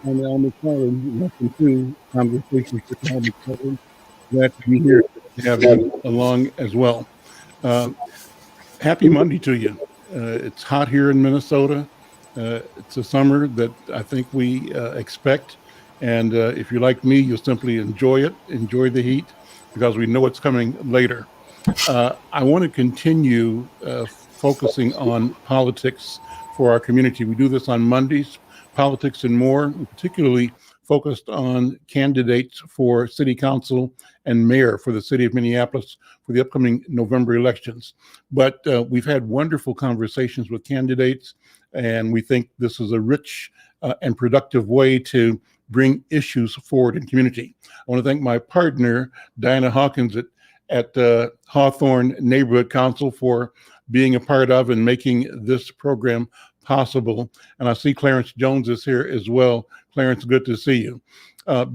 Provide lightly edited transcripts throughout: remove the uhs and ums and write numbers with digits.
I'm Al McFarlane. Welcome to Conversations with Al McFarlane. Glad to be here to have you along as well. Uh, Happy Monday to you. It's hot here in Minnesota. It's a summer that I think we expect. And if you're like me, you'll simply enjoy it, enjoy the heat, because we know it's coming later. I want to continue focusing on politics for our community. We do this on Mondays, politics and more. We particularly focused on candidates for city council and mayor for the city of Minneapolis for the upcoming November elections. But we've had wonderful conversations with candidates, and we think this is a rich and productive way to bring issues forward in community. I want to thank my partner, Diana Hawkins at Hawthorne Neighborhood Council for being a part of and making this program possible. And I see Clarence Jones is here as well. Clarence, good to see you.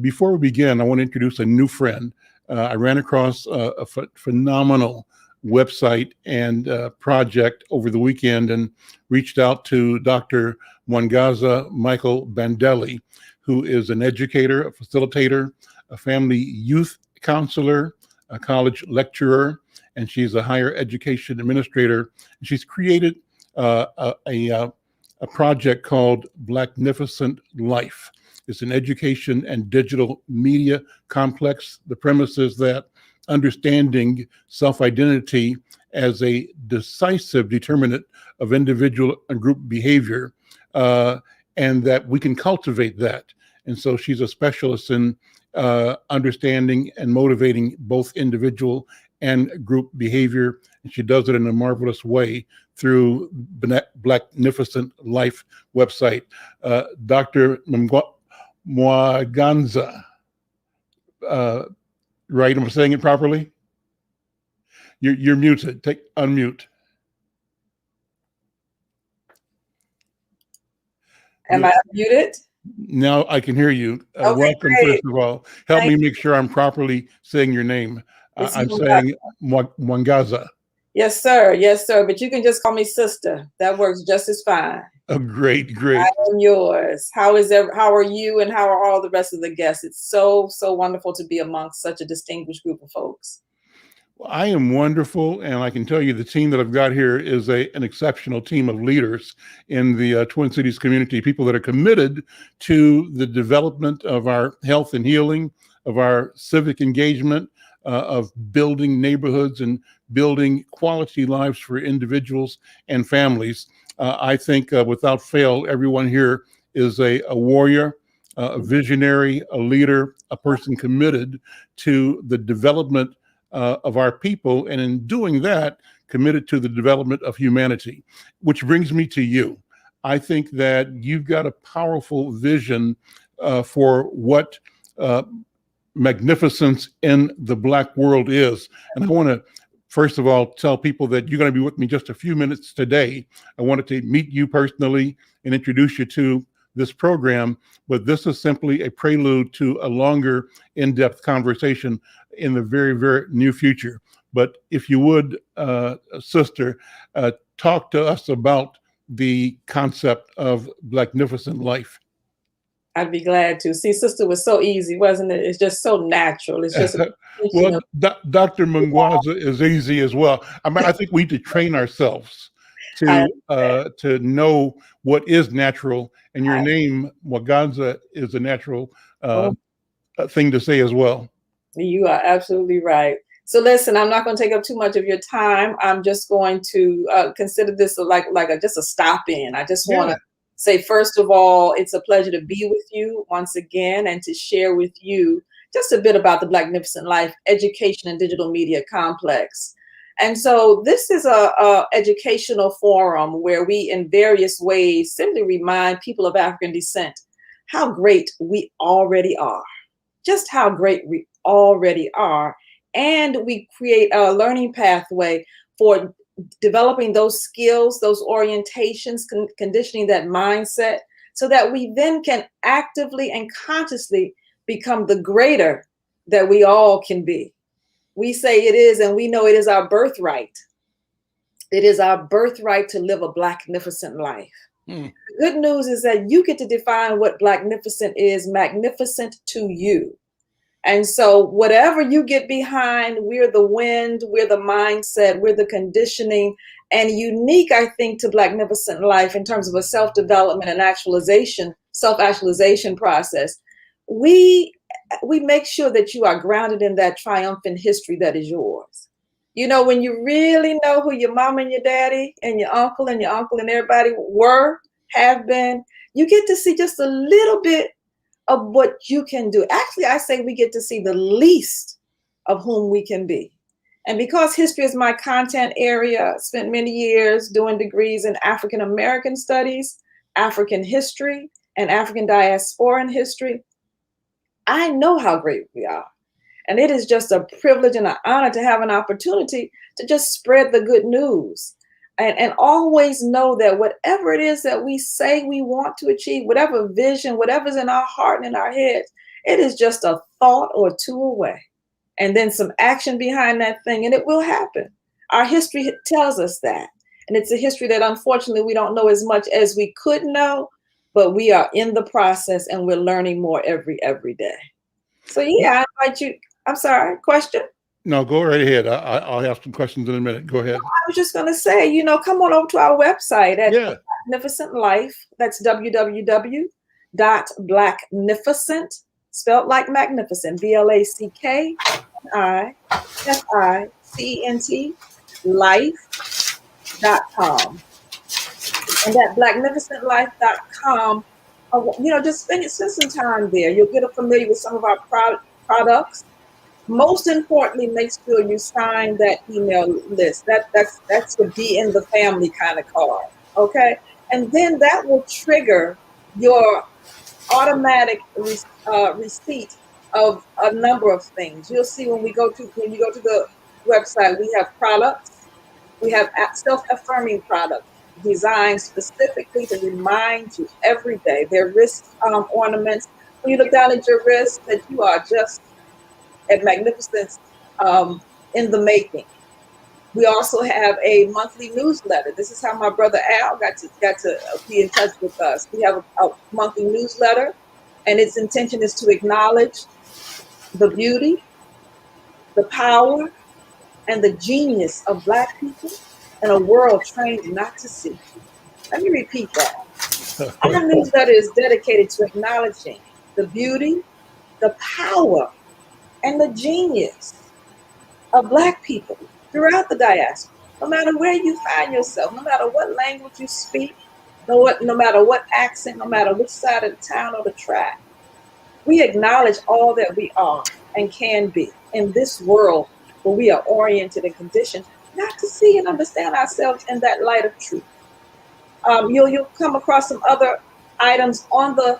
Before we begin, I want to introduce a new friend. I ran across a phenomenal website and project over the weekend and reached out to Dr. Mwangaza Michael Bandelli, who is an educator, a facilitator, a family youth counselor, a college lecturer, and she's a higher education administrator. She's created a project called Blacknificent Life. It's an education and digital media complex. The premise is that understanding self-identity as a decisive determinant of individual and group behavior, and that we can cultivate that. And so she's a specialist in understanding and motivating both individual and group behavior. And she does it in a marvelous way through Blacknificent Life website. Dr. Mwangaza, right? Am I saying it properly? You're muted. Unmute. Am I muted? Now I can hear you. Okay, welcome, great. First of all. Help me make sure I'm properly saying your name. I'm saying Mwangaza. Yes, sir. Yes, sir. But you can just call me sister. That works just as fine. Oh, great. I am yours. How are you and how are all the rest of the guests? It's so wonderful to be amongst such a distinguished group of folks. Well, I am wonderful, and I can tell you the team that I've got here is an exceptional team of leaders in the Twin Cities community, people that are committed to the development of our health and healing, of our civic engagement, of building neighborhoods and building quality lives for individuals and families. I think without fail, everyone here is a warrior, a visionary, a leader, a person committed to the development of our people, and in doing that, committed to the development of humanity. Which brings me to you. I think that you've got a powerful vision for what magnificence in the Black world is. And I want to, first of all, tell people that you're going to be with me just a few minutes today. I wanted to meet you personally and introduce you to this program, but this is simply a prelude to a longer, in-depth conversation in the very, very near future. But if you would, sister, talk to us about the concept of Blacknificent Life. I'd be glad to. See, sister was so easy, wasn't it? It's just so natural. It's just well, Dr. Mwangaza is easy as well. I mean, I think we need to train ourselves to know what is natural, and your name Mwangaza is a natural thing to say as well. You are absolutely right. So listen, I'm not going to take up too much of your time. I'm just going to consider this like just a stop in. I just want to say, first of all, it's a pleasure to be with you once again and to share with you just a bit about the Blacknificent Life Education and Digital Media Complex. And so this is a educational forum where we in various ways simply remind people of African descent how great we already are, just how great we already are. And we create a learning pathway for developing those skills, those orientations, conditioning that mindset, so that we then can actively and consciously become the greater that we all can be. We say it is, and we know it is our birthright. It is our birthright to live a Blacknificent life. Hmm. The good news is that you get to define what Blacknificent is, magnificent to you. And so, whatever you get behind, we're the wind, we're the mindset, we're the conditioning, and unique, I think, to Blacknificent Life in terms of a self development and actualization, self actualization process. We we make sure that you are grounded in that triumphant history that is yours. You know, when you really know who your mom and your daddy and your uncle and everybody were, have been, you get to see just a little bit of what you can do. Actually, I say we get to see the least of whom we can be. And because history is my content area, spent many years doing degrees in African American studies, African history, and African diasporan history, I know how great we are. And it is just a privilege and an honor to have an opportunity to just spread the good news. And always know that whatever it is that we say we want to achieve, whatever vision, whatever's in our heart and in our heads, it is just a thought or two away. And then some action behind that thing, and it will happen. Our history tells us that. And it's a history that unfortunately we don't know as much as we could know, but we are in the process and we're learning more every day. So yeah, I invite you. I'm sorry, question? No, go right ahead. I'll have some questions in a minute. Go ahead. I was just going to say, come on over to our website at Yeah. Magnificent Life. That's www.blacknificent, spelled like magnificent, BLACKNIFICENT, life.com. And that blacknificentlife.com, just spend some time there. You'll get familiar with some of our products. Most importantly, make sure you sign that email list. That's the be in the family kind of card. Okay. And then that will trigger your automatic receipt of a number of things. You'll see when you go to the website, we have products, we have self-affirming products designed specifically to remind you every day. They're wrist ornaments. When you look down at your wrist, that you are just at magnificence in the making. We also have a monthly newsletter. This is how my brother Al got to be in touch with us. We have a monthly newsletter, and its intention is to acknowledge the beauty, the power, and the genius of Black people in a world trained not to see. Let me repeat that. Our newsletter is dedicated to acknowledging the beauty, the power, and the genius of Black people throughout the diaspora, no matter where you find yourself, no matter what language you speak, no matter what accent, no matter which side of the town or the track. We acknowledge all that we are and can be in this world where we are oriented and conditioned not to see and understand ourselves in that light of truth. You'll come across some other items on the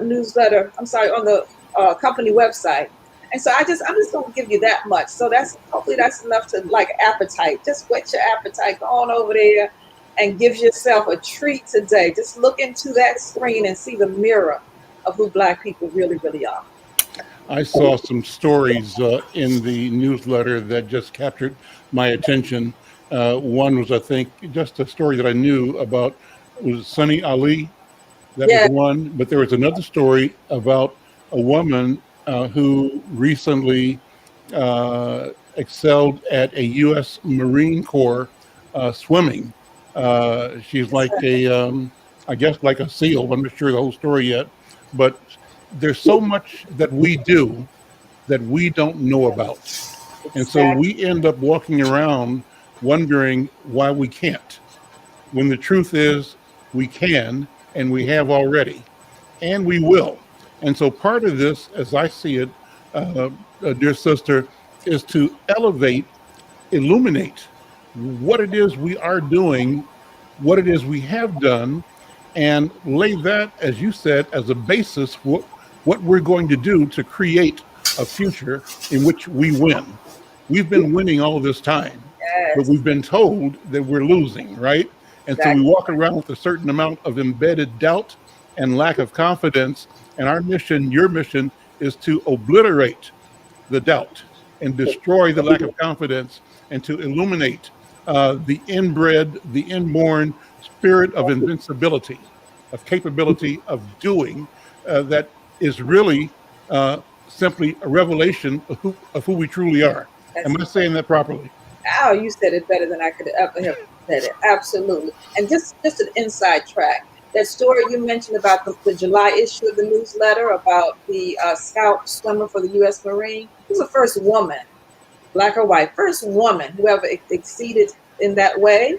newsletter. I'm sorry, on the company website. And so I'm just gonna give you that much. So hopefully that's enough to like appetite. Just whet your appetite. Go on over there and give yourself a treat today. Just look into that screen and see the mirror of who Black people really, really are. I saw some stories in the newsletter that just captured my attention. One was, I think, just a story that I knew about, was Sunny Ali. That was one. But there was another story about a woman who recently excelled at a U.S. Marine Corps swimming. She's like I guess like a SEAL. I'm not sure the whole story yet, but there's so much that we do that we don't know about. And so we end up walking around wondering why we can't, when the truth is we can, and we have already, and we will. And so part of this, as I see it, dear sister, is to elevate, illuminate what it is we are doing, what it is we have done, and lay that, as you said, as a basis for what we're going to do to create a future in which we win. We've been winning all this time, but we've been told that we're losing, right? And so we walk around with a certain amount of embedded doubt and lack of confidence. And our mission, your mission, is to obliterate the doubt and destroy the lack of confidence and to illuminate the inbred, the inborn spirit of invincibility, of capability of doing, that is really simply a revelation of who we truly are. Am I saying that properly? Oh, you said it better than I could ever have said it. Absolutely. And just an inside track. That story you mentioned about the July issue of the newsletter about the scout swimmer for the U.S. Marine. Who's the first woman, black or white, first woman who ever exceeded in that way.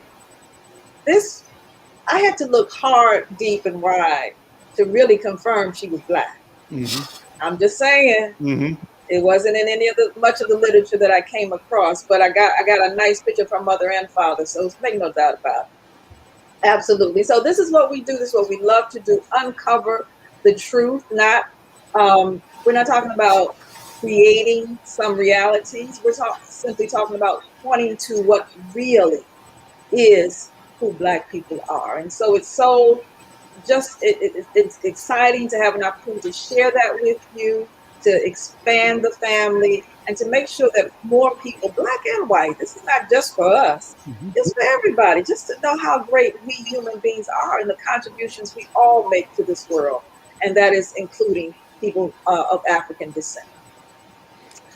This, I had to look hard, deep, and wide to really confirm she was black. Mm-hmm. I'm just saying. Mm-hmm. It wasn't in any of the much of the literature that I came across, but I got a nice picture from mother and father, so make no doubt about it. Absolutely. So this is what we do. This is what we love to do: uncover the truth. Not we're not talking about creating some realities. We're simply talking about pointing to what really is who Black people are, and so it's so it's exciting to have an opportunity to share that with you, to expand the family, and to make sure that more people, black and white, this is not just for us, it's for everybody, just to know how great we human beings are and the contributions we all make to this world. And that is including people of African descent.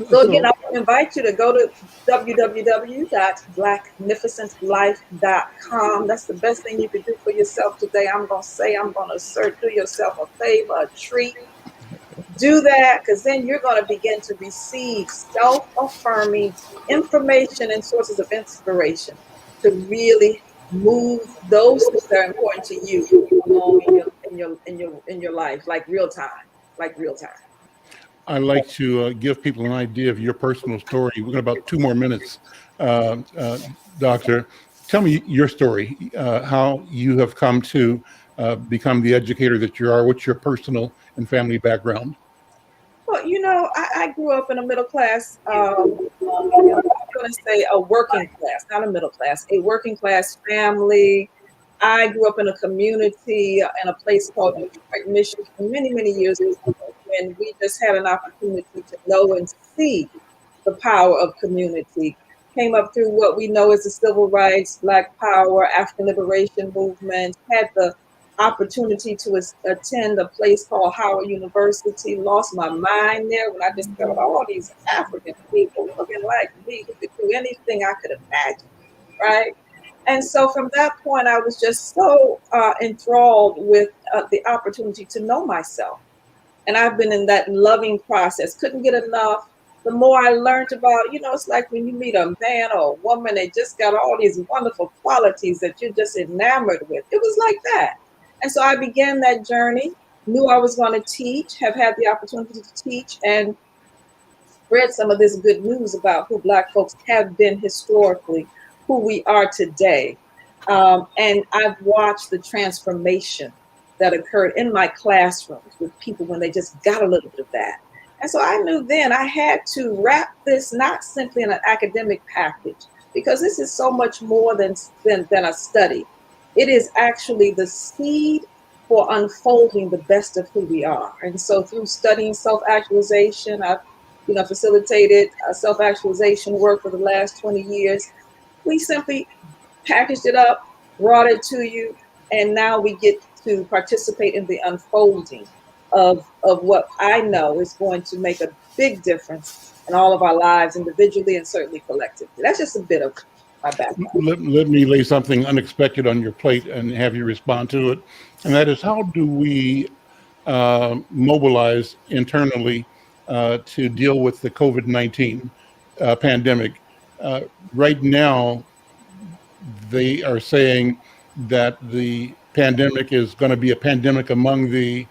So again, I invite you to go to www.blacknificentlife.com. That's the best thing you can do for yourself today. I'm going to assert, do yourself a favor, a treat. Do that, because then you're going to begin to receive self-affirming information and sources of inspiration to really move those things that are important to you along in your life, like real time. I like to give people an idea of your personal story. We've got about 2 more minutes, Doctor. Tell me your story, how you have come to become the educator that you are. What's your personal and family background? Well, I grew up in a middle class, I'm going to say a working class, not a middle class, a working class family. I grew up in a community in a place called Detroit, Michigan, many, many years ago, when we just had an opportunity to know and see the power of community. Came up through what we know as the civil rights, Black Power, African liberation movement, had the opportunity to attend a place called Howard University, lost my mind there when I discovered all these African people looking like me who could do anything I could imagine, right? And so from that point, I was just so enthralled with the opportunity to know myself. And I've been in that loving process, couldn't get enough. The more I learned about, it's like when you meet a man or a woman, they just got all these wonderful qualities that you're just enamored with. It was like that. And so I began that journey, knew I was going to teach, have had the opportunity to teach and spread some of this good news about who Black folks have been historically, who we are today. And I've watched the transformation that occurred in my classrooms with people when they just got a little bit of that. And so I knew then I had to wrap this not simply in an academic package, because this is so much more than a study. It is actually the seed for unfolding the best of who we are. And so through studying self-actualization, I've facilitated self-actualization work for the last 20 years. We simply packaged it up, brought it to you, and now we get to participate in the unfolding of what I know is going to make a big difference in all of our lives, individually and certainly collectively. That's just a bit of my background. Let me lay something unexpected on your plate and have you respond to it. And that is, how do we mobilize internally to deal with the COVID-19 pandemic? Right now, they are saying that the pandemic is going to be a pandemic among the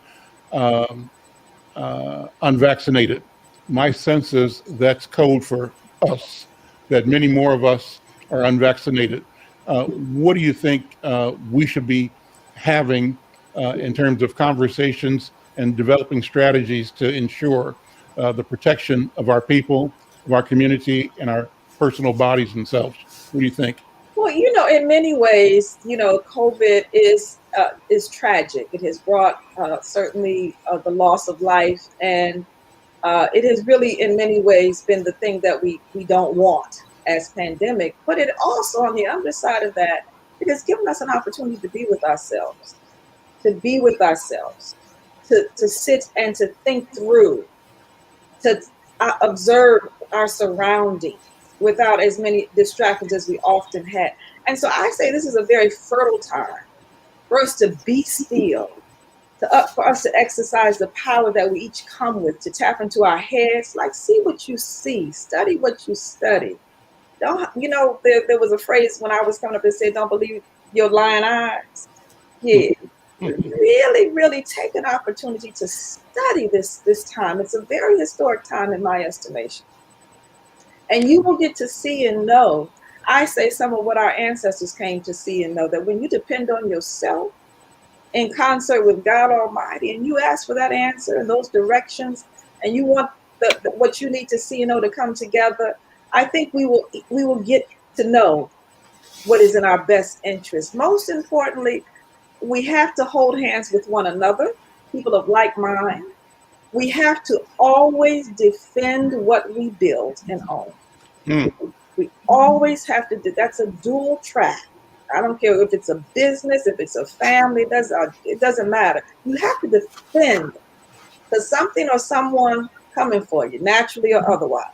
unvaccinated. My sense is that's code for us, that many more of us are unvaccinated. What do you think we should be having in terms of conversations and developing strategies to ensure the protection of our people, of our community, and our personal bodies themselves? What do you think? Well, in many ways, COVID is tragic. It has brought certainly the loss of life, and it has really, in many ways, been the thing that we don't want. as pandemic, but it also, on the other side of that, it has given us an opportunity to be with ourselves, to be with ourselves, to sit and to think through, to observe our surroundings without as many distractions as we often had. And so I say this is a very fertile time for us to be still, for us to exercise the power that we each come with, to tap into our heads, like see what you see, study what you study. Don't, there was a phrase when I was coming up and said, don't believe your lying eyes. Yeah. Really, really take an opportunity to study this time. It's a very historic time in my estimation. And you will get to see and know, I say some of what our ancestors came to see and know, that when you depend on yourself in concert with God Almighty, and you ask for that answer and those directions, and you want what you need to see and know to come together, I think we will get to know what is in our best interest. Most importantly, we have to hold hands with one another, people of like mind. We have to always defend what we build and own. We always have to do. That's a dual track. I don't care if it's a business, if it's a family, it doesn't matter. You have to defend, because something or someone coming for you, naturally or otherwise.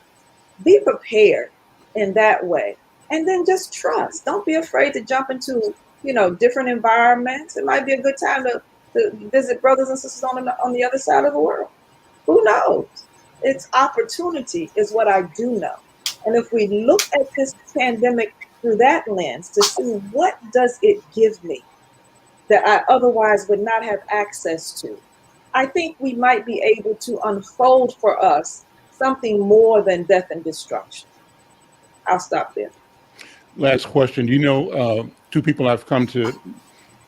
Be prepared in that way. And then just trust. Don't be afraid to jump into, different environments. It might be a good time to visit brothers and sisters on the other side of the world. Who knows? It's opportunity is what I do know. And if we look at this pandemic through that lens to see what does it give me that I otherwise would not have access to, I think we might be able to unfold for us something more than death and destruction. I'll stop there. Last question. Two people I've come to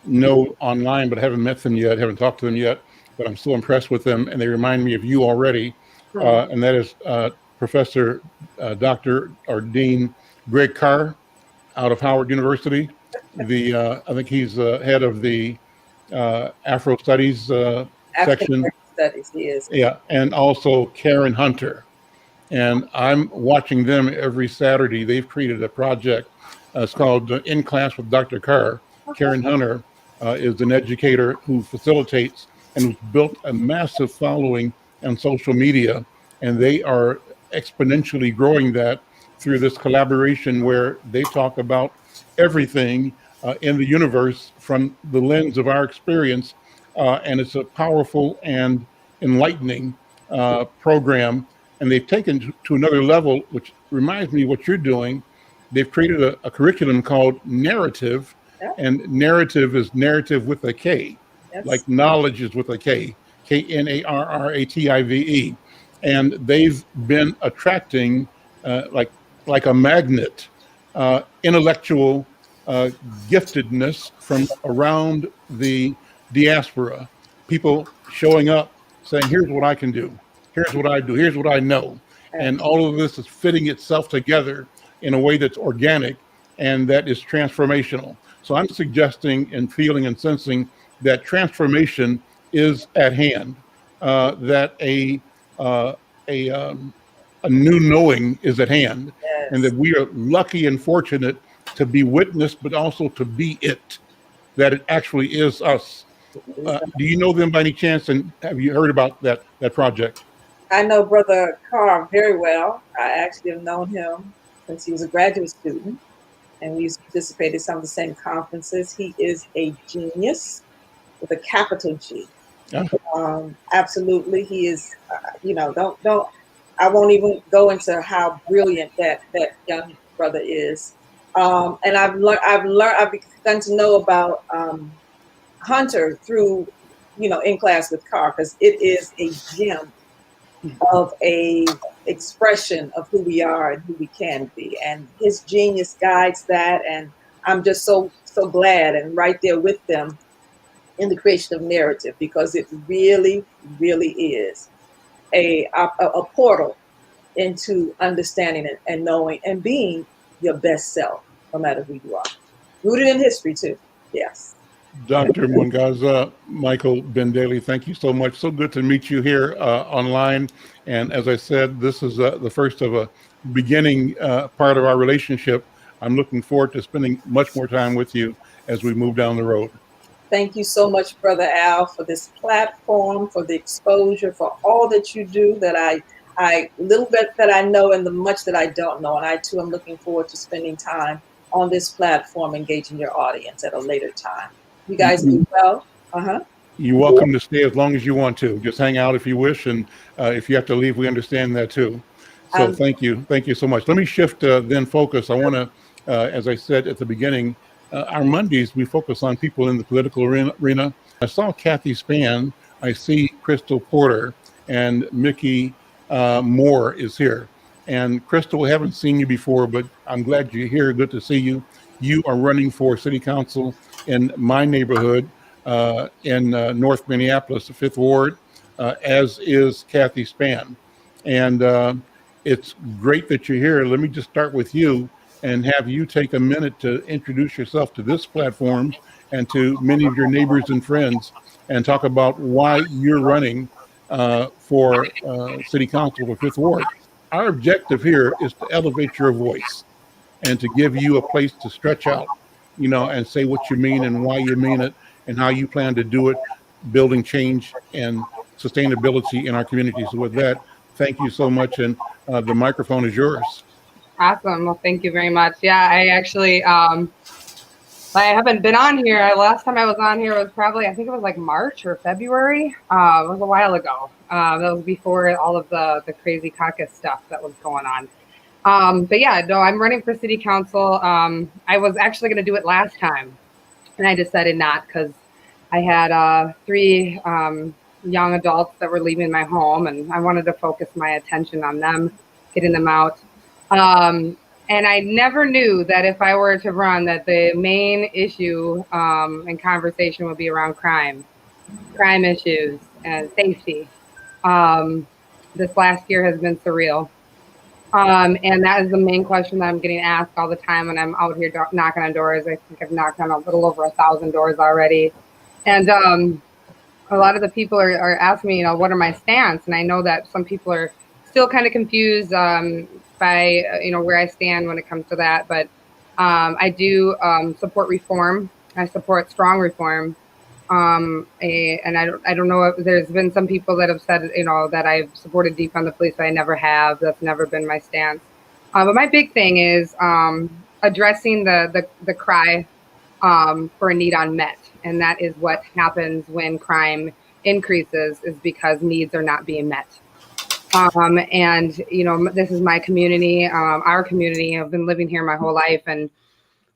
know online, but haven't met them yet, haven't talked to them yet, but I'm still impressed with them, and they remind me of you already, and that is Professor Dr. or Dean Greg Carr out of Howard University. I think he's head of the Afro Studies section. Studies, he is. Yeah, and also Karen Hunter. And I'm watching them every Saturday. They've created a project. It's called In Class with Dr. Carr. Karen Hunter is an educator who facilitates and who's built a massive following on social media. And they are exponentially growing that through this collaboration where they talk about everything in the universe from the lens of our experience. And it's a powerful and enlightening program. And they've taken to another level, which reminds me of what you're doing. They've created a curriculum called Narrative, and narrative is narrative with a K, like knowledge is with a K, Knarrative. And they've been attracting, like a magnet, intellectual giftedness from around the diaspora. People showing up saying, here's what I can do. Here's what I do. Here's what I know. And all of this is fitting itself together in a way that's organic and that is transformational. So I'm suggesting and feeling and sensing that transformation is at hand, that a new knowing is at hand, and that we are lucky and fortunate to be witnessed, but also to be it, that it actually is us. Do you know them by any chance, and have you heard about that project? I know Brother Carr very well. I actually have known him since he was a graduate student, and we used to participate in some of the same conferences. He is a genius with a capital G. Yeah. Absolutely, he is. Don't. I won't even go into how brilliant that young brother is. And I've begun to know about Hunter through, In Class with Carr, because it is a gem of a expression of who we are and who we can be, and his genius guides that. And I'm just so glad and right there with them in the creation of narrative, because it really, really is a portal into understanding and knowing and being your best self, no matter who you are. Rooted in history too. Yes. Dr. Mwangaza Michael Bendele, thank you so much. So good to meet you here online. And as I said, this is the first of beginning part of our relationship. I'm looking forward to spending much more time with you as we move down the road. Thank you so much, Brother Al, for this platform, for the exposure, for all that you do, that I little bit that I know and the much that I don't know. And I too am looking forward to spending time on this platform, engaging your audience at a later time. You guys do well. You're welcome to stay as long as you want to. Just hang out if you wish, and if you have to leave, we understand that too. So thank you so much. Let me shift then focus. I want to, as I said at the beginning, our Mondays we focus on people in the political arena. I saw Kathy Spann. I see Crystal Porter, and Mickey Moore is here. And Crystal, we haven't seen you before, but I'm glad you're here. Good to see you. You are running for city council in my neighborhood in North Minneapolis, the 5th Ward, as is Kathy Spann. And it's great that you're here. Let me just start with you and have you take a minute to introduce yourself to this platform and to many of your neighbors and friends, and talk about why you're running for city council for 5th Ward. Our objective here is to elevate your voice and to give you a place to stretch out, you know, and say what you mean and why you mean it and how you plan to do it, building change and sustainability in our community. So with that, thank you so much, and the microphone is yours. Awesome. Well, thank you very much. Yeah, I actually, I haven't been on here. Last time I was on here was probably, I think it was like March or February. It was a while ago. That was before all of the crazy caucus stuff that was going on. But yeah, no, I'm running for city council. I was actually going to do it last time, and I decided not, because I had 3 young adults that were leaving my home, and I wanted to focus my attention on them, getting them out. And I never knew that if I were to run, that the main issue and conversation would be around crime issues, and safety. This last year has been surreal. And that is the main question that I'm getting asked all the time when I'm out here knocking on doors. I think I've knocked on a little over 1,000 doors already. And a lot of the people are asking me, you know, what are my stance? And I know that some people are still kind of confused by, you know, where I stand when it comes to that. But I do support reform. I support strong reform. And I don't know if there's been some people that have said, you know, that I've supported defund the police, but I never have. That's never been my stance. But my big thing is addressing the cry for a need unmet. And that is what happens when crime increases, is because needs are not being met. And, you know, this is my community, our community. I've been living here my whole life. And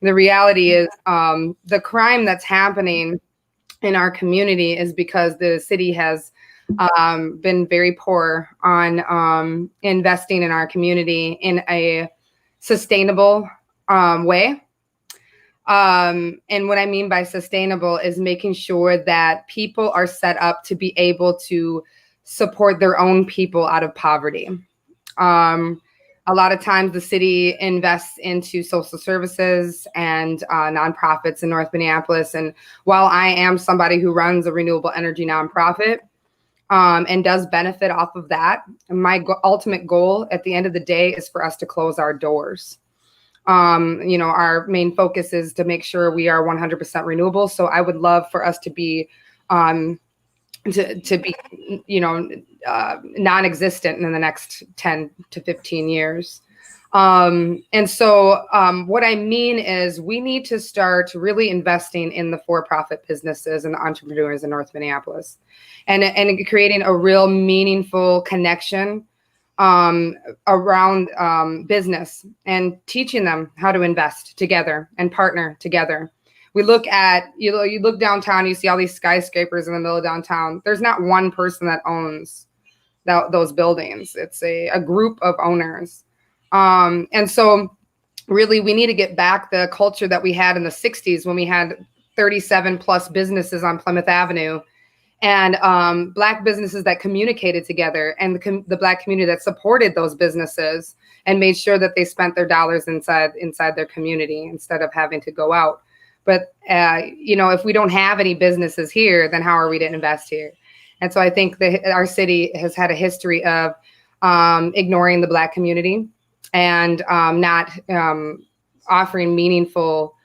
the reality is the crime that's happening in our community is because the city has been very poor on investing in our community in a sustainable way. And what I mean by sustainable is making sure that people are set up to be able to support their own people out of poverty. A lot of times the city invests into social services and nonprofits in North Minneapolis. And while I am somebody who runs a renewable energy nonprofit and does benefit off of that, my ultimate goal at the end of the day is for us to close our doors. You know, our main focus is to make sure we are 100% renewable. So I would love for us to be to be, you know, non-existent in the next 10 to 15 years. And so what I mean is we need to start really investing in the for-profit businesses and the entrepreneurs in North Minneapolis, and creating a real meaningful connection around business, and teaching them how to invest together and partner together. We look at, you look downtown, you see all these skyscrapers in the middle of downtown. There's not one person that owns those buildings. It's a group of owners. And so really we need to get back the culture that we had in the 60s when we had 37 plus businesses on Plymouth Avenue, and Black businesses that communicated together, and the Black community that supported those businesses and made sure that they spent their dollars inside their community instead of having to go out. But, you know, if we don't have any businesses here, then how are we to invest here? And so I think our city has had a history of ignoring the Black community and not offering meaningful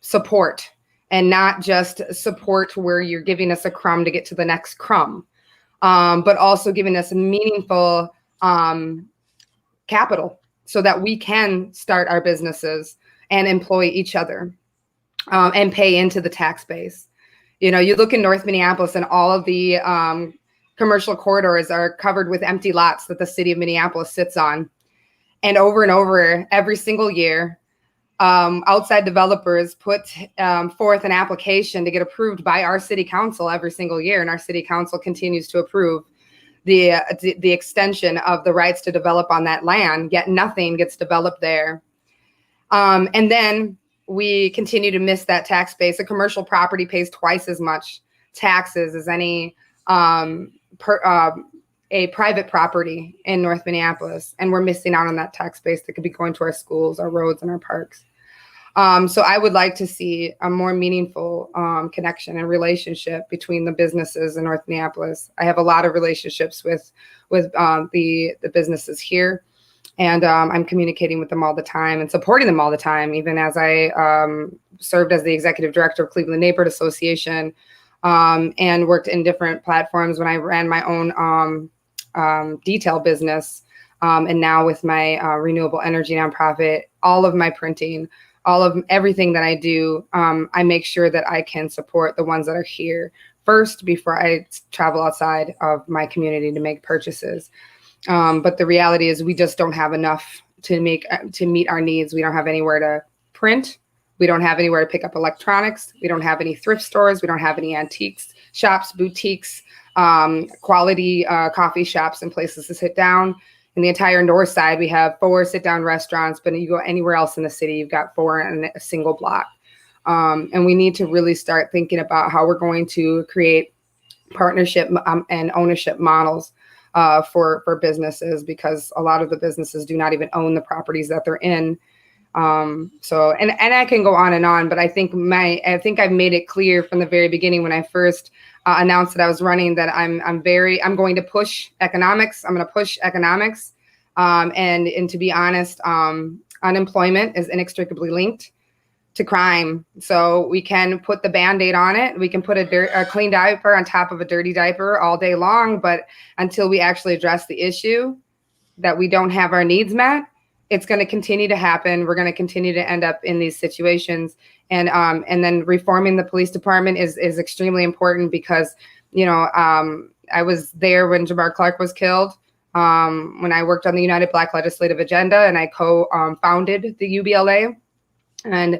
support, and not just support where you're giving us a crumb to get to the next crumb, but also giving us meaningful capital so that we can start our businesses and employ each other, and pay into the tax base. You know, you look in North Minneapolis and all of the commercial corridors are covered with empty lots that the city of Minneapolis sits on. And over every single year, outside developers put forth an application to get approved by our city council every single year. And our city council continues to approve the extension of the rights to develop on that land, yet nothing gets developed there. And then we continue to miss that tax base. A commercial property pays twice as much taxes as any a private property in North Minneapolis, and we're missing out on that tax base that could be going to our schools, our roads, and our parks. So I would like to see a more meaningful connection and relationship between the businesses in North Minneapolis. I have a lot of relationships with the businesses here, and I'm communicating with them all the time and supporting them all the time, even as I served as the executive director of Cleveland Neighborhood Association, and worked in different platforms when I ran my own detail business, and now with my renewable energy nonprofit. All of my printing, all of everything that I do, I make sure that I can support the ones that are here first before I travel outside of my community to make purchases. But the reality is we just don't have enough to meet our needs. We don't have anywhere to print. We don't have anywhere to pick up electronics. We don't have any thrift stores. We don't have any antiques shops, boutiques, quality coffee shops and places to sit down. In the entire north side, we have 4 sit-down restaurants, but you go anywhere else in the city, you've got 4 in a single block. And we need to really start thinking about how we're going to create partnership and ownership models for businesses, because a lot of the businesses do not even own the properties that they're in. So I can go on, but I think I've made it clear from the very beginning when I first announced that I was running that I'm going to push economics. I'm going to push economics. And to be honest, unemployment is inextricably linked to crime. So we can put the Band-Aid on it. We can put a clean diaper on top of a dirty diaper all day long. But until we actually address the issue that we don't have our needs met, it's going to continue to happen. We're going to continue to end up in these situations. And then reforming the police department is extremely important, because, you know, I was there when Jamar Clark was killed, when I worked on the United Black Legislative Agenda, and I co-founded the UBLA. And,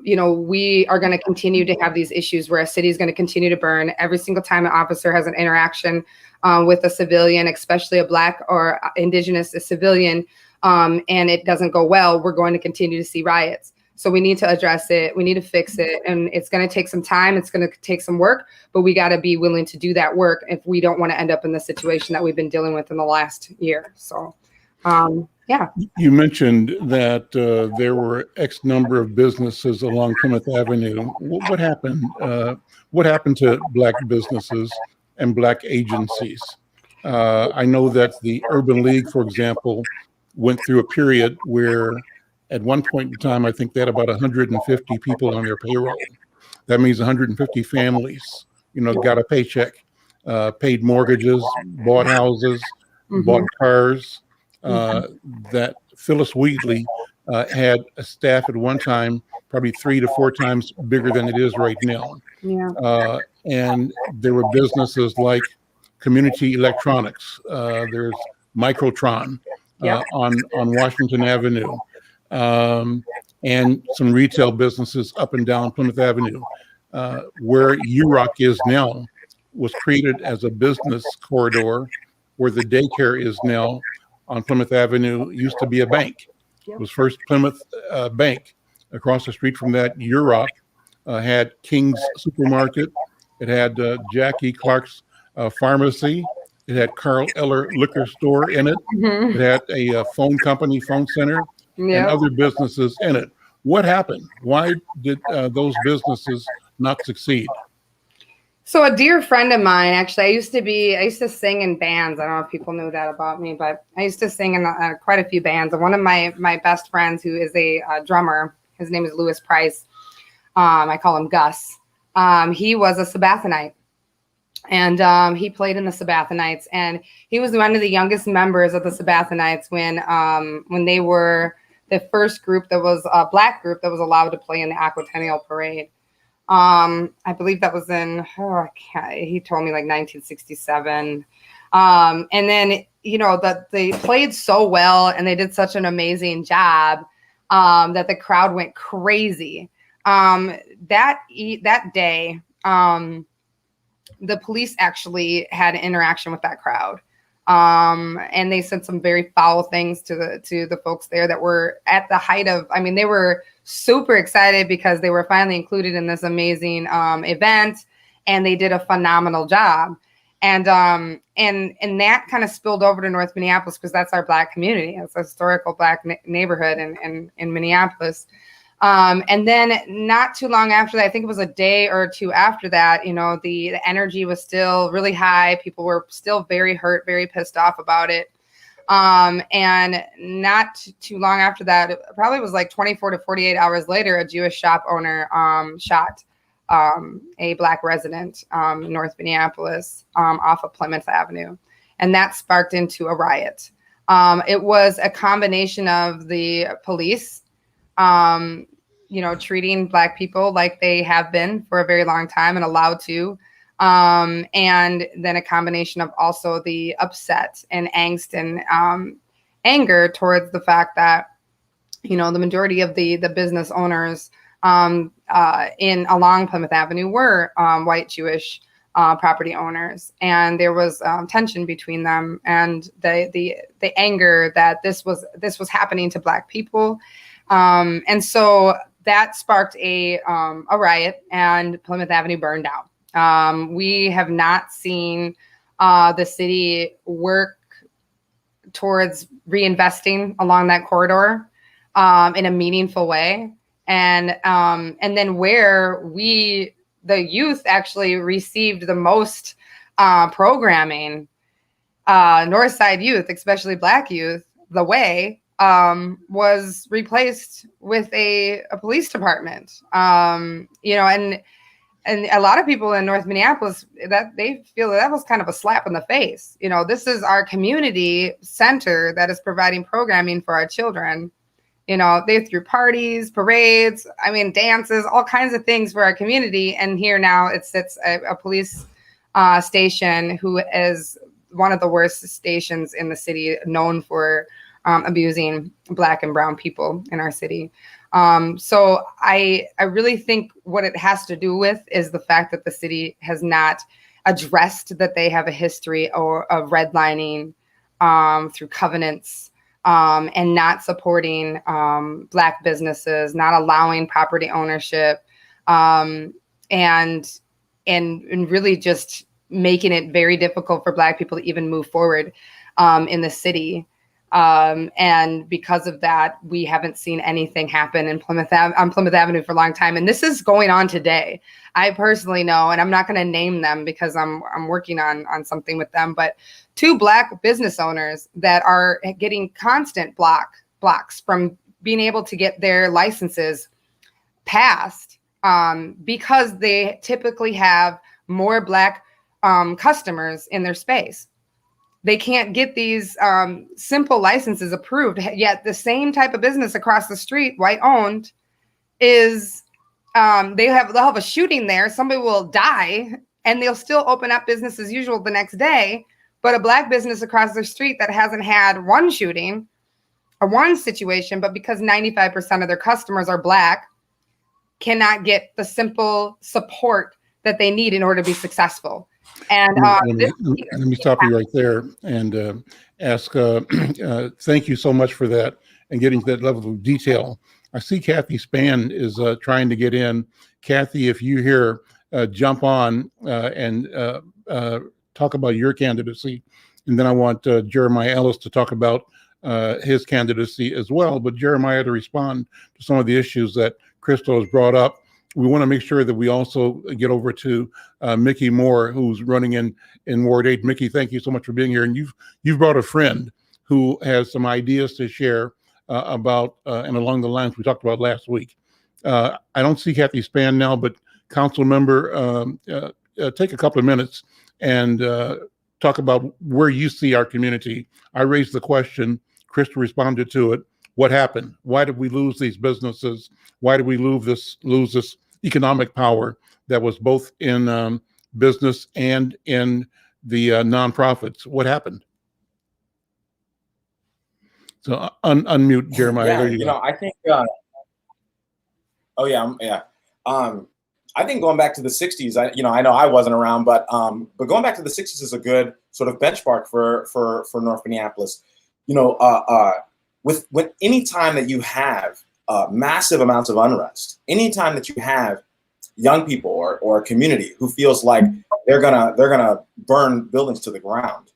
you know, we are going to continue to have these issues where a city is going to continue to burn every single time an officer has an interaction with a civilian, especially a Black or Indigenous civilian, and it doesn't go well. We're going to continue to see riots. So we need to address it. We need to fix it. And it's going to take some time. It's going to take some work, but we got to be willing to do that work if we don't want to end up in the situation that we've been dealing with in the last year. So, yeah. You mentioned that there were X number of businesses along Plymouth Avenue. What happened? What happened to Black businesses and Black agencies? I know that the Urban League, for example, went through a period where at one point in time, I think they had about 150 people on their payroll. That means 150 families, you know, got a paycheck, paid mortgages, bought houses, bought cars. That Phyllis Wheatley had a staff at one time, probably 3 to 4 times bigger than it is right now. Yeah. And there were businesses like Community Electronics. There's Microtron on Washington Avenue. And some retail businesses up and down Plymouth Avenue. Where UROC is now was created as a business corridor, where the daycare is now on Plymouth Avenue. It used to be a bank. It was first Plymouth Bank. Across the street from that, UROC had King's Supermarket. It had Jackie Clark's Pharmacy. It had Carl Eller Liquor Store in it. It had a phone company, phone center, and other businesses in it. What happened? Why did those businesses not succeed? So a dear friend of mine, actually, I used to sing in bands. I don't know if people knew that about me, but I used to sing in quite a few bands. And one of my best friends, who is a drummer, his name is Louis Price. I call him Gus. He was a Sabbathite, and he played in the Sabbathinites. And he was one of the youngest members of the Sabbathinites when they were the first group that was a black group that was allowed to play in the Aquatennial Parade. I believe that was he told me like 1967. And then, that they played so well and they did such an amazing job, that the crowd went crazy. That day, the police actually had an interaction with that crowd. And they said some very foul things to the folks there that were at the height of, they were super excited because they were finally included in this amazing event, and they did a phenomenal job. And that kind of spilled over to North Minneapolis because that's our Black community. It's a historical Black neighborhood in Minneapolis. And then not too long after that, I think it was a day or two after that, the energy was still really high. People were still very hurt, very pissed off about it. And not too long after that, it probably was like 24 to 48 hours later, a Jewish shop owner shot a Black resident in North Minneapolis off of Plymouth Avenue. And that sparked into a riot. It was a combination of the police treating Black people like they have been for a very long time and allowed to. And then a combination of also the upset and angst and anger towards the fact that, the majority of the business owners along Plymouth Avenue were white Jewish property owners. And there was tension between them, and the anger that this was happening to Black people. And so that sparked a riot, and Plymouth Avenue burned down. We have not seen the city work towards reinvesting along that corridor in a meaningful way. And then where the youth actually received the most programming, Northside youth, especially Black youth, the way was replaced with a police department. And a lot of people in North Minneapolis, that they feel that was kind of a slap in the face. This is our community center that is providing programming for our children. They threw parties, parades, dances, all kinds of things for our community. And here now it sits a police station who is one of the worst stations in the city, known for abusing Black and brown people in our city. So I really think what it has to do with is the fact that the city has not addressed that they have a history of redlining through covenants, and not supporting Black businesses, not allowing property ownership, and really just making it very difficult for Black people to even move forward in the city. And because of that, we haven't seen anything happen on Plymouth Avenue for a long time. And this is going on today. I personally know, and I'm not going to name them because I'm working on something with them, but 2 Black business owners that are getting constant blocks from being able to get their licenses passed, because they typically have more Black customers in their space. They can't get these simple licenses approved. Yet the same type of business across the street, white owned, is they'll have a shooting there. Somebody will die, and they'll still open up business as usual the next day. But a Black business across the street that hasn't had one shooting or one situation, but because 95% of their customers are Black, cannot get the simple support that they need in order to be successful. And let me stop you right there and ask, thank you so much for that and getting to that level of detail. I see Kathy Spann is trying to get in. Kathy, if you hear, jump on and talk about your candidacy. And then I want Jeremiah Ellis to talk about his candidacy as well. But Jeremiah, to respond to some of the issues that Crystal has brought up, we want to make sure that we also get over to Mickey Moore, who's running in Ward 8. Mickey, thank you so much for being here. And you've brought a friend who has some ideas to share about and along the lines we talked about last week. I don't see Kathy Span now, but council member, take a couple of minutes and talk about where you see our community. I raised the question, Krista responded to it. What happened? Why did we lose these businesses? Why did we lose this economic power that was both in business and in the nonprofits? What happened? So unmute Jeremiah. Yeah, there you go. I think. Oh yeah, yeah. I think going back to the '60s, I know I wasn't around, but going back to the '60s is a good sort of benchmark for North Minneapolis. With any time that you have massive amounts of unrest, any time that you have young people or a community who feels like they're gonna burn buildings to the ground,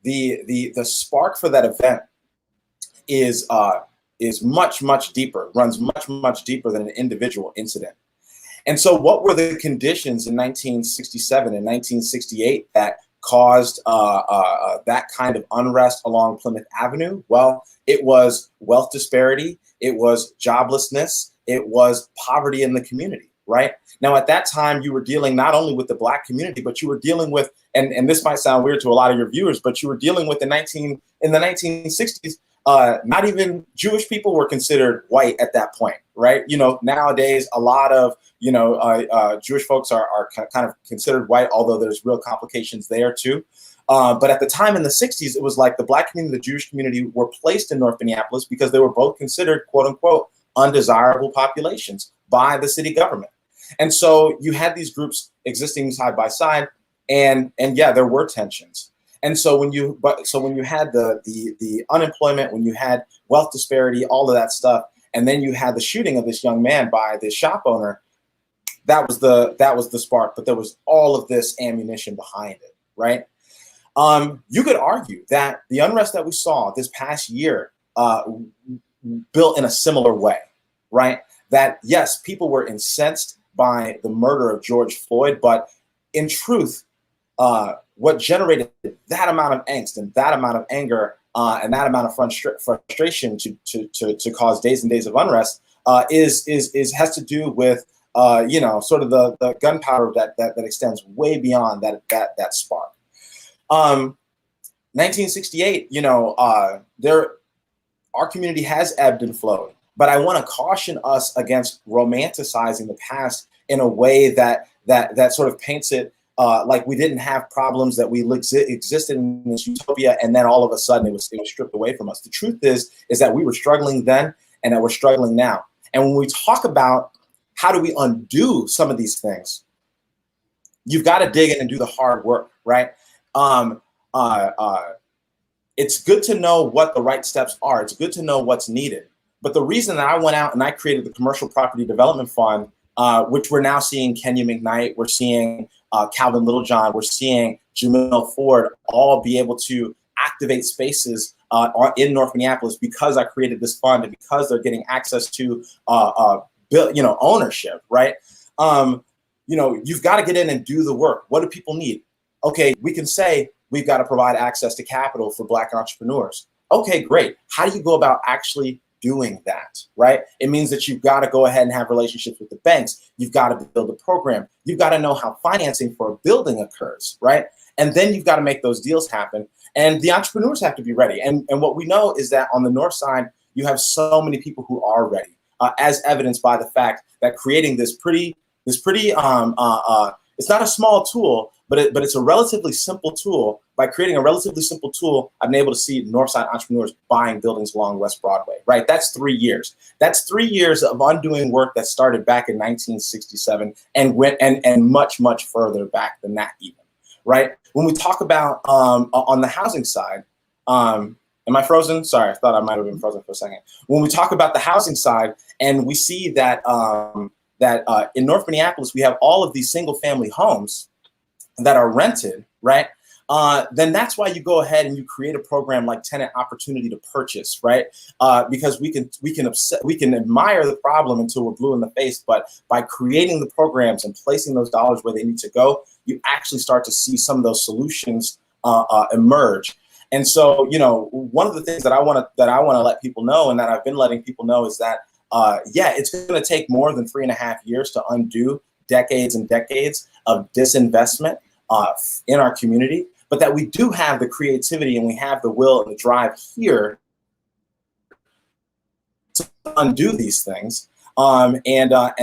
the spark for that event is much deeper, runs much deeper than an individual incident. And so what were the conditions in 1967 and 1968 that caused that kind of unrest along Plymouth Avenue? Well, it was wealth disparity, it was joblessness, it was poverty in the community, right? Now, at that time, you were dealing not only with the Black community, but you were dealing with, and this might sound weird to a lot of your viewers, but you were dealing with in the 1960s, not even Jewish people were considered white at that point, right? Nowadays, a lot of, Jewish folks are kind of considered white, although there's real complications there too. But at the time in the 60s, it was like the Black community and the Jewish community were placed in North Minneapolis because they were both considered, quote unquote, undesirable populations by the city government. And so you had these groups existing side by side, and yeah, there were tensions. And so when you had the unemployment, when you had wealth disparity, all of that stuff, and then you had the shooting of this young man by this shop owner, that was the spark. But there was all of this ammunition behind it, right? You could argue that the unrest that we saw this past year built in a similar way, right? That yes, people were incensed by the murder of George Floyd, but in truth, what generated that amount of angst and that amount of anger and that amount of frustration to cause days and days of unrest has to do with sort of the gunpowder that extends way beyond that spark. 1968, our community has ebbed and flowed, but I want to caution us against romanticizing the past in a way that sort of paints it like we didn't have problems, that we existed in this utopia, and then all of a sudden it was stripped away from us. The truth is that we were struggling then, and that we're struggling now. And when we talk about how do we undo some of these things, you've got to dig in and do the hard work, right? It's good to know what the right steps are. It's good to know what's needed. But the reason that I went out and I created the Commercial Property Development Fund, which we're now seeing Kenya McKnight, we're seeing Calvin Littlejohn, we're seeing Jamil Ford all be able to activate spaces in North Minneapolis because I created this fund and because they're getting access to ownership, right? You've got to get in and do the work. What do people need? Okay, we can say we've got to provide access to capital for Black entrepreneurs. Okay, great. How do you go about actually doing that, right? It means that you've got to go ahead and have relationships with the banks. You've got to build a program. You've got to know how financing for a building occurs, right? And then you've got to make those deals happen. And the entrepreneurs have to be ready. And what we know is that on the north side, you have so many people who are ready, as evidenced by the fact that creating this pretty it's not a small tool, but it's a relatively simple tool. By creating a relatively simple tool, I've been able to see Northside entrepreneurs buying buildings along West Broadway, right? That's 3 years. That's 3 years of undoing work that started back in 1967 and went and much further back than that even, right? When we talk about on the housing side, am I frozen? Sorry, I thought I might have been frozen for a second. When we talk about the housing side, and we see that in North Minneapolis, we have all of these single family homes that are rented, right? then that's why you go ahead and you create a program like tenant opportunity to purchase, right? Because we can admire the problem until we're blue in the face, but by creating the programs and placing those dollars where they need to go, you actually start to see some of those solutions emerge. And so, you know, one of the things that I want to let people know, and that I've been letting people know, is that yeah, it's going to take more than 3.5 years to undo decades and decades of disinvestment in our community, but that we do have the creativity and we have the will and the drive here to undo these things. And that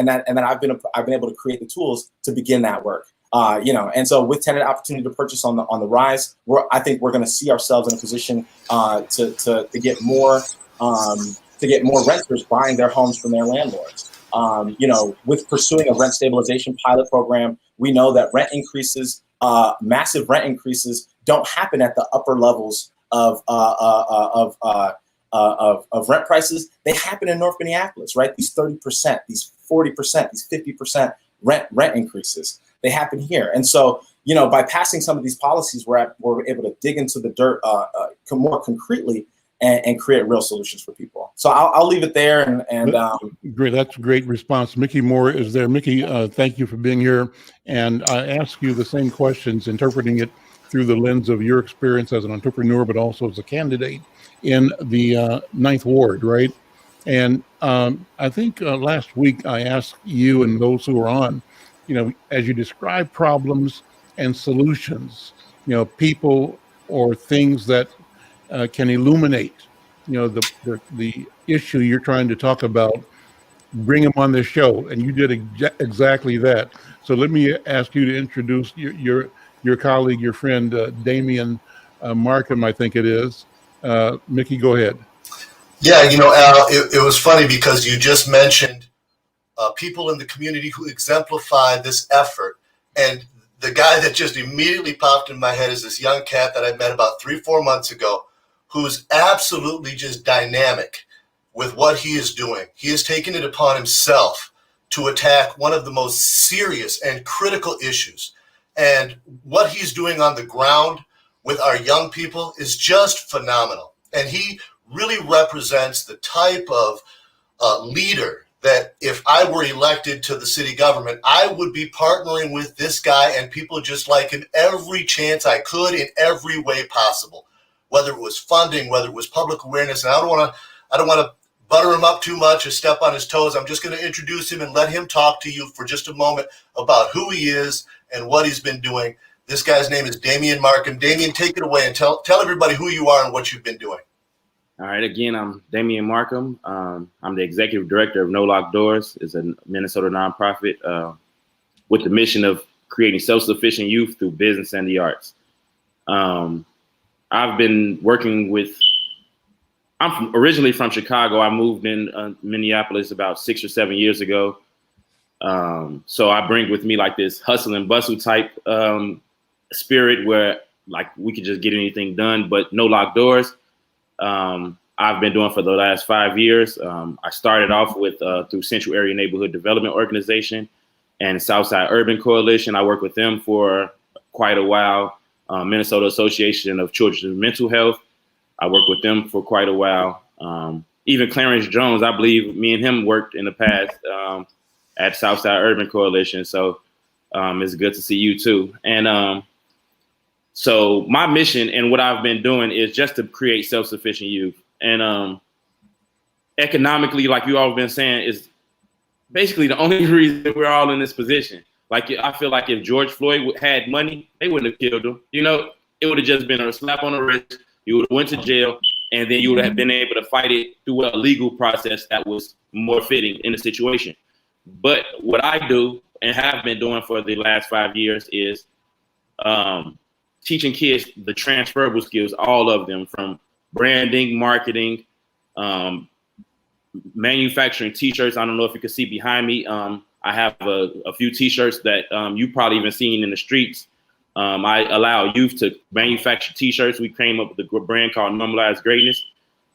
I've been able to create the tools to begin that work. You know, and so with tenant opportunity to purchase on the rise, I think we're going to see ourselves in a position to get more renters buying their homes from their landlords. You know, with pursuing a rent stabilization pilot program, we know that massive rent increases don't happen at the upper levels of rent prices. They happen in North Minneapolis, right? These 30%, these 40%, these 50% rent increases, they happen here. And so, you know, by passing some of these policies, we're able to dig into the dirt more concretely and create real solutions for people. So I'll leave it there. And great, that's a great response. Mickey Moore is there. Mickey, thank you for being here. And I ask you the same questions, interpreting it through the lens of your experience as an entrepreneur, but also as a candidate in the Ninth Ward, right? And I think last week I asked you and those who are on, you know, as you describe problems and solutions, you know, people or things that can illuminate, you know, the issue you're trying to talk about, bring them on this show, and you did exactly that. So let me ask you to introduce your colleague, your friend, Damian Markham, I think it is. Mickey, go ahead. Yeah, you know, Al, it was funny because you just mentioned people in the community who exemplify this effort. And the guy that just immediately popped in my head is this young cat that I met about 3-4 months ago, who's absolutely just dynamic with what he is doing. He has taken it upon himself to attack one of the most serious and critical issues. And what he's doing on the ground with our young people is just phenomenal. And he really represents the type of leader that if I were elected to the city government, I would be partnering with this guy and people just like him every chance I could in every way possible, whether it was funding, whether it was public awareness. And I don't want to butter him up too much or step on his toes. I'm just going to introduce him and let him talk to you for just a moment about who he is and what he's been doing. This guy's name is Damian Markham. Damian, take it away and tell everybody who you are and what you've been doing. All right. Again, I'm Damian Markham. I'm the executive director of No Locked Doors. It's a Minnesota nonprofit with the mission of creating self-sufficient youth through business and the arts. I've been working with, originally from Chicago. I moved in Minneapolis about 6 or 7 years ago. So I bring with me like this hustle and bustle type spirit where like we could just get anything done, but No Locked Doors. I've been doing for the last 5 years. I started off with through Central Area Neighborhood Development Organization and Southside Urban Coalition. I worked with them for quite a while. Minnesota Association of Children's Mental Health. I worked with them for quite a while. Even Clarence Jones, I believe me and him worked in the past at Southside Urban Coalition. So it's good to see you too. And so my mission and what I've been doing is just to create self-sufficient youth. And economically, like you all have been saying, is basically the only reason we're all in this position. Like, I feel like if George Floyd had money, they wouldn't have killed him. You know, it would have just been a slap on the wrist. You would have went to jail, and then you would have been able to fight it through a legal process that was more fitting in the situation. But what I do and have been doing for the last 5 years is teaching kids the transferable skills, all of them, from branding, marketing, manufacturing T-shirts. I don't know if you can see behind me. I have a few T-shirts that you probably even seen in the streets. I allow youth to manufacture T-shirts. We came up with a brand called Normalized Greatness.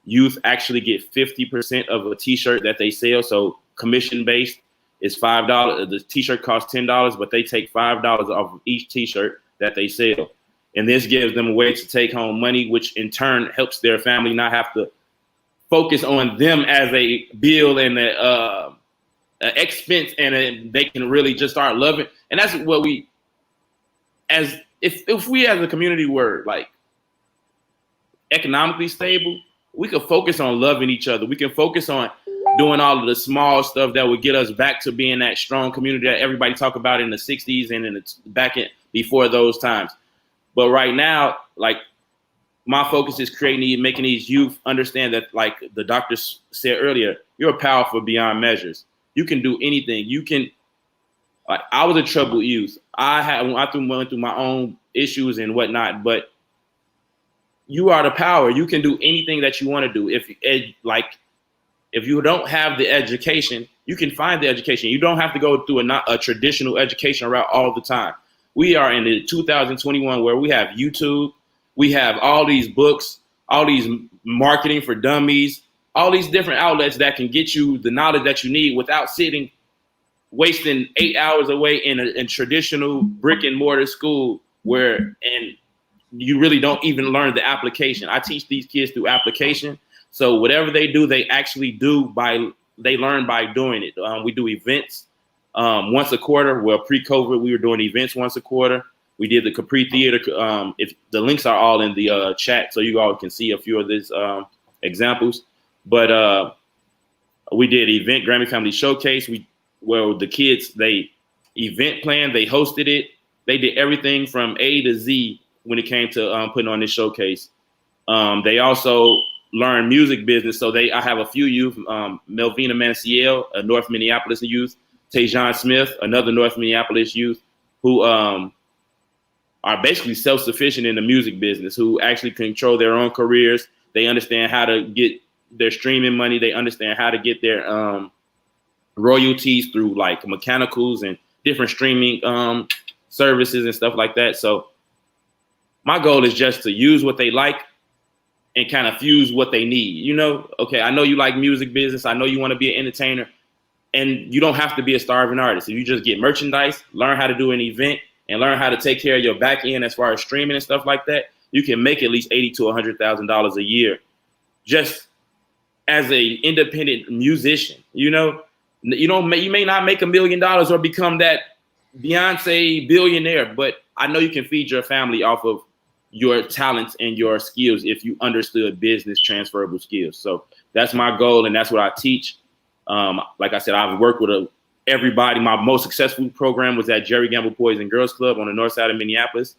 Youth actually get 50% of a T-shirt that they sell. So commission-based is $5. The T-shirt costs $10, but they take $5 off of each T-shirt that they sell. And this gives them a way to take home money, which in turn helps their family not have to focus on them as a bill and a expense, and they can really just start loving. And that's what we, as if we as a community were like economically stable, we could focus on loving each other. We can focus on doing all of the small stuff that would get us back to being that strong community that everybody talked about in the 60s and in the back in before those times. But right now, like, my focus is making these youth understand that, like the doctor said earlier, you're powerful beyond measures. You can do anything. You can, like, I was a troubled youth. I went through my own issues and whatnot, but you are the power. You can do anything that you want to do. If you don't have the education, you can find the education. You don't have to go through a traditional education route all the time. We are in the 2021 where we have YouTube, we have all these books, all these marketing for dummies, all these different outlets that can get you the knowledge that you need without wasting 8 hours away in a traditional brick and mortar school and you really don't even learn the application. I teach these kids through application. So whatever they do, they actually they learn by doing it. We do events once a quarter. Well, pre-COVID, we were doing events once a quarter. We did the Capri Theater. If the links are all in the chat, so you all can see a few of these examples. But we did event Grammy Family Showcase. Where the kids, they event planned, they hosted it. They did everything from A to Z when it came to putting on this showcase. They also learned music business. So I have a few youth, Melvina Manciel, a North Minneapolis youth, Tajon Smith, another North Minneapolis youth, who are basically self-sufficient in the music business, who actually control their own careers. They understand how to get their streaming money. They understand how to get their royalties through like mechanicals and different streaming services and stuff like that. So my goal is just to use what they like and kind of fuse what they need. You know, okay, I know you like music business. I know you want to be an entertainer, and you don't have to be a starving artist. If you just get merchandise, learn how to do an event, and learn how to take care of your back end as far as streaming and stuff like that, you can make at least $80,000 to $100,000 a year just as a independent musician. You know, you may not make $1 million or become that Beyonce billionaire, but I know you can feed your family off of your talents and your skills if you understood business transferable skills. So that's my goal, and that's what I teach. Like I said, I've worked with everybody. My most successful program was at Jerry Gamble Boys and Girls Club on the north side of Minneapolis,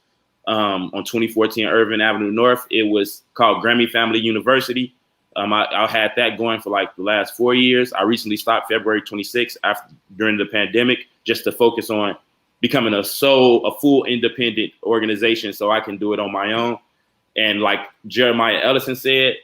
on 2014 Irvin Avenue North. It was called Grammy Family University. I had that going for like the last 4 years. I recently stopped February 26th during the pandemic, just to focus on becoming a full independent organization so I can do it on my own. And like Jeremiah Ellison said,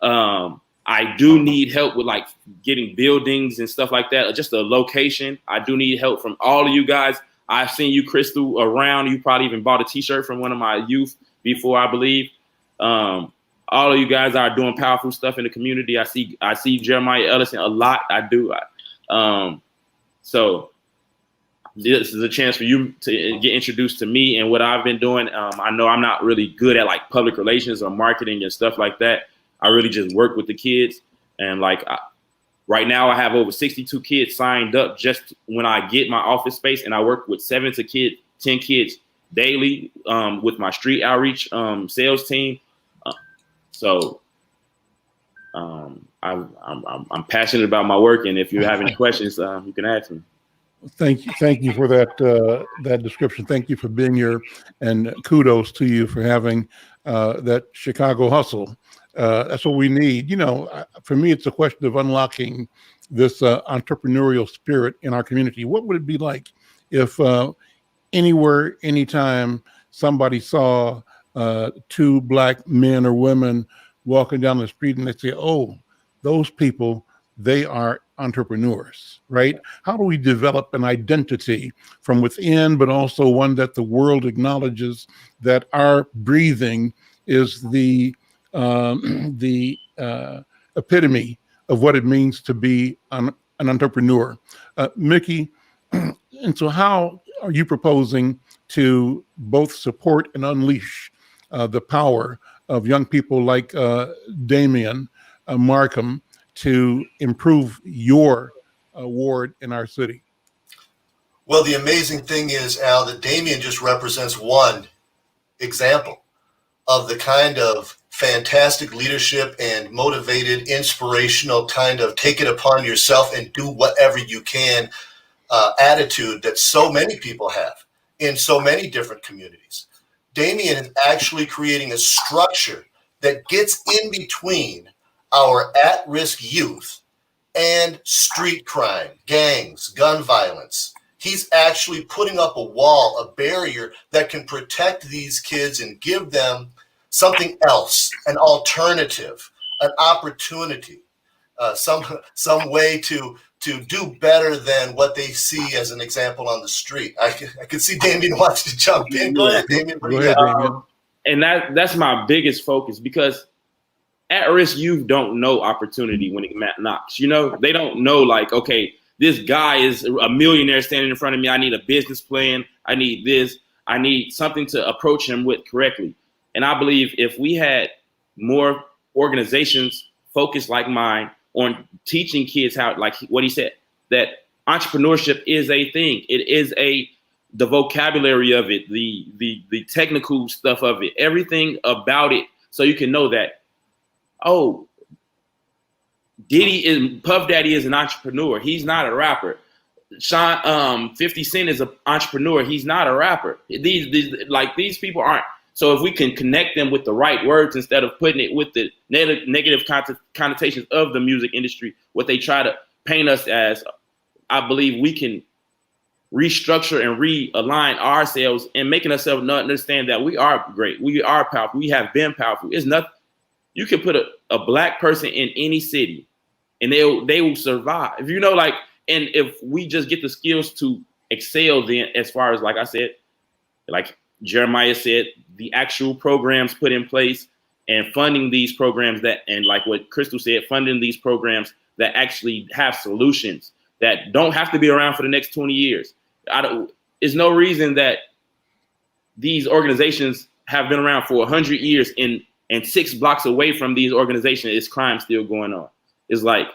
I do need help with like getting buildings and stuff like that, just a location. I do need help from all of you guys. I've seen you, Crystal, around. You probably even bought a t-shirt from one of my youth before, I believe. All of you guys are doing powerful stuff in the community. I see Jeremiah Ellison a lot. I do. So this is a chance for you to get introduced to me and what I've been doing. I know I'm not really good at like public relations or marketing and stuff like that. I really just work with the kids. And like right now I have over 62 kids signed up just when I get my office space, and I work with 7 to 10 kids daily with my street outreach sales team. So I'm passionate about my work, and if you have any questions, you can ask me. Thank you for that description. Thank you for being here, and kudos to you for having that Chicago hustle. That's what we need. You know, for me, it's a question of unlocking this entrepreneurial spirit in our community. What would it be like if anywhere, anytime somebody saw 2 Black men or women walking down the street and they say, "Oh, those people, they are entrepreneurs," right? How do we develop an identity from within, but also one that the world acknowledges that our breathing is the epitome of what it means to be an entrepreneur? Mickey, and so how are you proposing to both support and unleash the power of young people like Damian Markham to improve your ward in our city? Well, the amazing thing is, Al, that Damian just represents one example of the kind of fantastic leadership and motivated, inspirational kind of take it upon yourself and do whatever you can attitude that so many people have in so many different communities. Damian is actually creating a structure that gets in between our at-risk youth and street crime, gangs, gun violence. He's actually putting up a wall, a barrier that can protect these kids and give them something else, an alternative, an opportunity, some way to do better than what they see as an example on the street. I can see Damian wants to jump in. Go ahead, Damian. Go ahead, Damian. And that's my biggest focus, because at-risk youth don't know opportunity when it knocks. You know, they don't know, like, okay, this guy is a millionaire standing in front of me. I need a business plan. I need this. I need something to approach him with correctly. And I believe if we had more organizations focused like mine on teaching kids how, like what he said, that entrepreneurship is a thing. It is the vocabulary of it, the technical stuff of it, everything about it. So you can know that, oh, Puff Daddy is an entrepreneur. He's not a rapper. 50 Cent is an entrepreneur. He's not a rapper. These people aren't. So if we can connect them with the right words instead of putting it with the negative connotations of the music industry, what they try to paint us as, I believe we can restructure and realign ourselves and making ourselves understand that we are great. We are powerful. We have been powerful. It's nothing. You can put a black person in any city and they will survive. You know, like, and if we just get the skills to excel, then as far as, like I said, like Jeremiah said, the actual programs put in place and funding these programs and like what Crystal said, funding these programs that actually have solutions that don't have to be around for the next 20 years. There's no reason that these organizations have been around for 100 years and 6 blocks away from these organizations is crime still going on. It's like,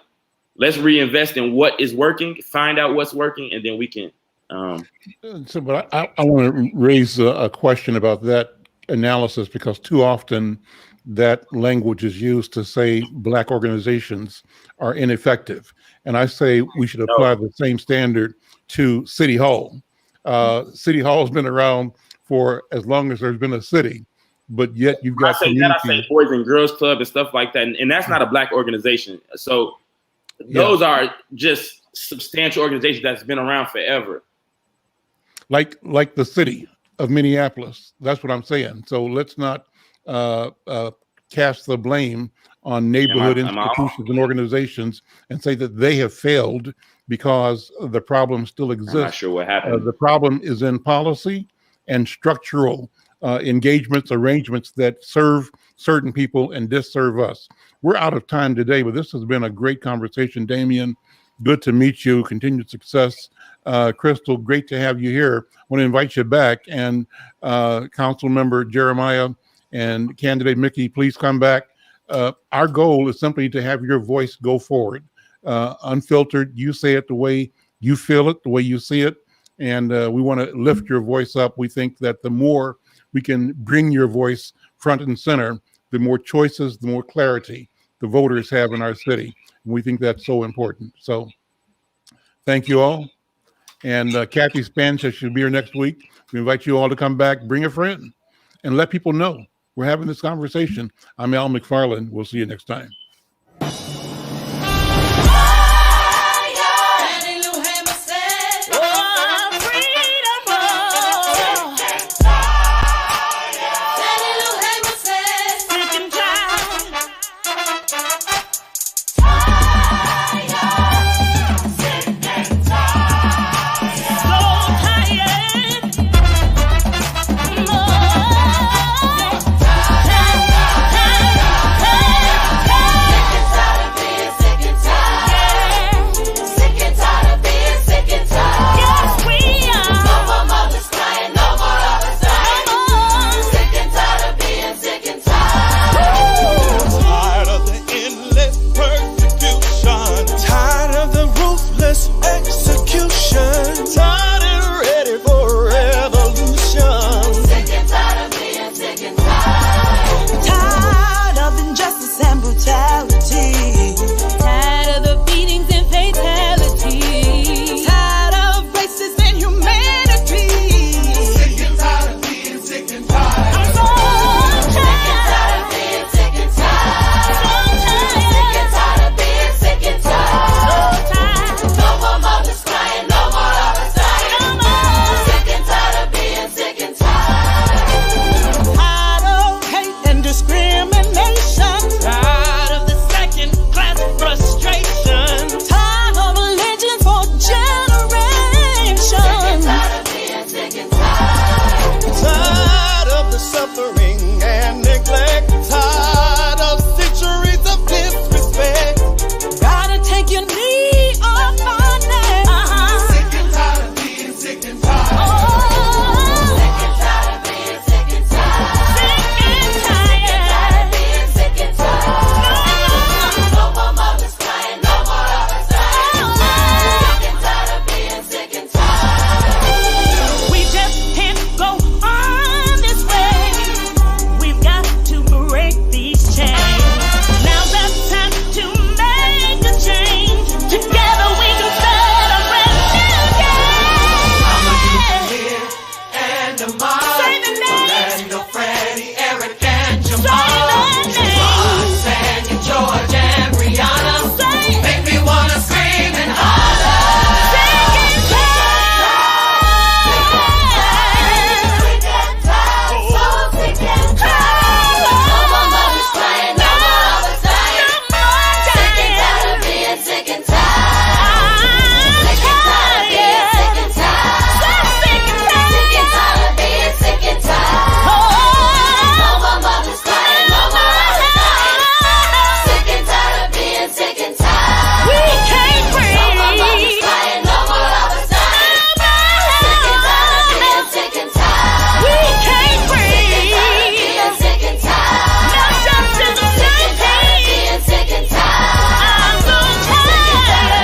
let's reinvest in what is working, find out what's working, and then we can. But I want to raise a question about that analysis, because too often that language is used to say black organizations are ineffective. And I say we should apply the same standard to City Hall. City Hall has been around for as long as there's been a city, but yet you've got I say Boys and Girls Club and stuff like that. And that's not a black organization. So those are just substantial organizations that's been around forever. Like the city of Minneapolis. That's what I'm saying. So let's not cast the blame on neighborhood institutions and organizations and say that they have failed because the problem still exists. I'm not sure what happened. The problem is in policy and structural engagements, arrangements that serve certain people and disserve us. We're out of time today, but this has been a great conversation. Damian, good to meet you. Continued success. Crystal, great to have you here. I want to invite you back. And Council Member Jeremiah and Candidate Mickey, please come back. Our goal is simply to have your voice go forward. Unfiltered, you say it the way you feel it, the way you see it. And we want to lift your voice up. We think that the more we can bring your voice front and center, the more choices, the more clarity the voters have in our city. And we think that's so important. So thank you all. And Kathy Spence should be here next week. We invite you all to come back, bring a friend, and let people know we're having this conversation. I'm Al McFarlane. We'll see you next time.